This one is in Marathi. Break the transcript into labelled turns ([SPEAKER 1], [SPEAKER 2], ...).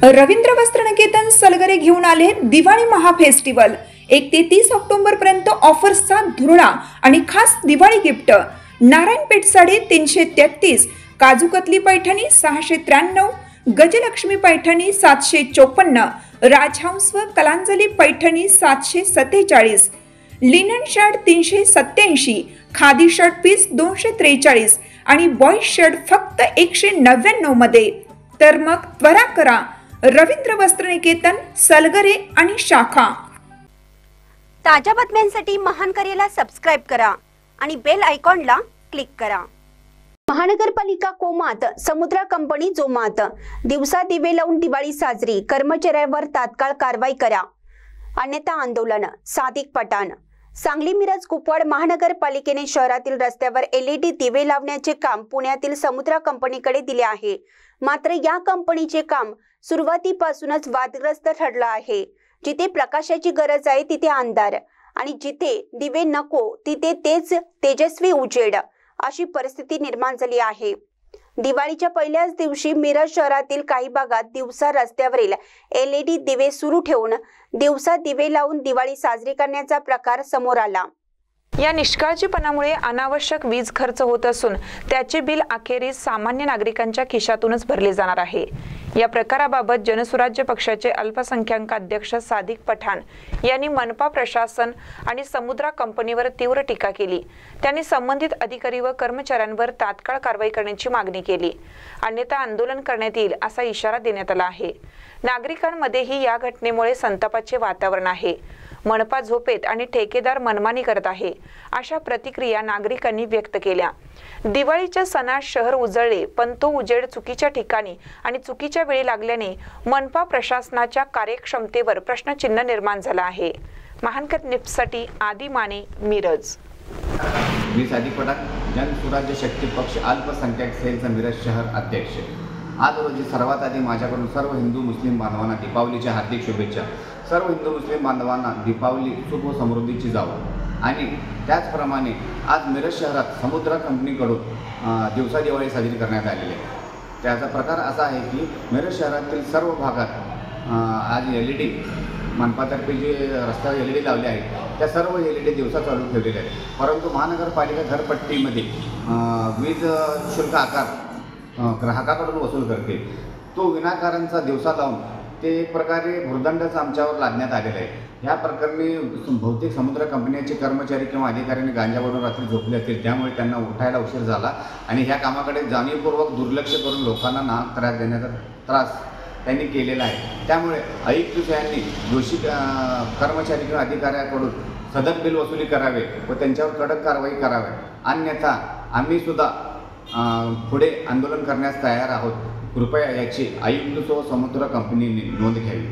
[SPEAKER 1] रवींद्र वस्त्रनिकेतन सलगरे घेऊन आले दिवाळी महाफेस्टिवल। 1 ते 30 ऑक्टोबर पर्यंत ऑफर्सचा धुरळा आणि खास दिवाळी गिफ्ट। नारायणपेठ साडी 333, काजूकतली पैठणी 693, गजलक्ष्मी पैठणी 754, राजहंस व Kalanjali Paithani 747, linen shirt 387, khadi shirt piece 243 आणि बॉय शर्ट फक्त 199 मध्ये। तर मग त्वरा करा, रवींद्र वस्त्रनिकेतन सलगरे आणि शाखा।
[SPEAKER 2] ताज्या बातम्यांसाठी महान करेला सबस्क्राइब करा आणि बेल आयकॉनला क्लिक करा। महानगरपालिका कोमात, समुद्रा कंपनी जोमात, दिवसा दिवे लावून दिवाळी साजरी, कर्मचाऱ्यांवर तात्काळ कारवाई करा, अन्यथा आंदोलन। सादिक पठाण। सांगली मिरज कुपवाड महानगरपालिकेने शहरातील रस्त्यावर LED दिवे लावण्याचे काम पुण्यातील समुद्रा कंपनीकडे दिले आहे। मात्र या कंपनीचे काम सुरुवातीपासूनच वादग्रस्त ठरलं आहे। जिथे प्रकाशाची गरज आहे तिथे अंधार आणि जिथे दिवे नको तिथे तेच तेजस्वी उजेड, अशी परिस्थिती निर्माण झाली आहे। दिवाळीच्या पहिल्याच दिवशी मिरज शहरातील काही भागात दिवसा रस्त्यावरील LED दिवे सुरू ठेवून दिवसा दिवे लावून दिवाळी साजरी करण्याचा प्रकार समोर आला।
[SPEAKER 3] या निष्काळजीपणामुळे अनावश्यक वीज खर्च होत असून त्याचे बिल अखेरीस सामान्य नागरिकांच्या खिशातूनच भरले जाणार आहे। या प्रकाराबाबत जनसुराज्य पक्षाचे अल्पसंख्याक अध्यक्ष सादिक पठाण यांनी मनपा प्रशासन आणि समुद्रा कंपनीवर तीव्र टीका केली। त्यांनी संबंधित अधिकारी व कर्मचाऱ्यांवर तात्काळ कारवाई करण्याची मागणी केली, अन्यथा आंदोलन करण्यात येईल असा इशारा देण्यात आला आहे। नागरिकांमध्येही या घटनेमुळे संतापाचे वातावरण आहे। मनपा झोपेत आणि ठेकेदार मनमानी करत आहे, अशा प्रतिक्रिया नागरिकांनी व्यक्त केल्या। दिवाळीच्या सणात शहर उजळले, पण तो उजेड चुकीच्या ठिकाणी आणि चुकीच्या वेळी लागल्याने मनपा प्रशासनाच्या कार्यक्षमतेवर प्रश्नचिन्ह निर्माण झाला आहे। महानकर न्यूजसाठी आदी माने, मिरज।
[SPEAKER 4] मी सादिक पठाण, जनसुराज्य शक्ती पक्ष अल्पसंख्याक सेलचा मिरज शहर अध्यक्ष। आज रोजी सर्वात आधी माझ्याकडून सर्व हिंदू मुस्लिम बांधवांना दीपावलीच्या हार्दिक शुभेच्छा। सर्व हिंदू मुस्लिम बांधवांना दीपावली सुख व समृद्धीची जावो। आणि त्याचप्रमाणे आज मिरज शहरात समुद्रा कंपनीकडून दिवसा दिवाळी साजरी करण्यात आलेली आहे। त्याचा प्रकार असा आहे की मिरज शहरातील सर्व भागात आज LED मनपातर्फे जे रस्त्यावर LED लावले आहेत त्या सर्व LED दिवसा चालू ठेवलेले आहेत, परंतु महानगरपालिका घरपट्टीमध्ये वीज शुल्क आकार ग्राहकाकडून वसूल करते। तो विनाकारणचा दिवसा लावून ते एक प्रकारे भुर्दंडच आमच्यावर लादण्यात आलेला आहे। ह्या प्रकरणी बहुतेक समुद्र कंपनीचे कर्मचारी किंवा अधिकाऱ्यांनी गांजावरून रात्री झोपले असतील, त्यामुळे त्यांना उठायला उशीर झाला आणि ह्या कामाकडे जाणीवपूर्वक दुर्लक्ष करून लोकांना नाहक त्रास देण्याचा त्रास त्यांनी केलेला आहे। त्यामुळे आयुक्तशाह्यांनी दोषी कर्मचारी किंवा अधिकाऱ्याकडून सदर बिल वसुली करावे व त्यांच्यावर कडक कारवाई करावी, अन्यथा आम्ही सुद्धा पुढे आंदोलन करण्यास तयार आहोत। कृपया याची आयुक्त व समुद्र कंपनीने नोंद घ्यावी।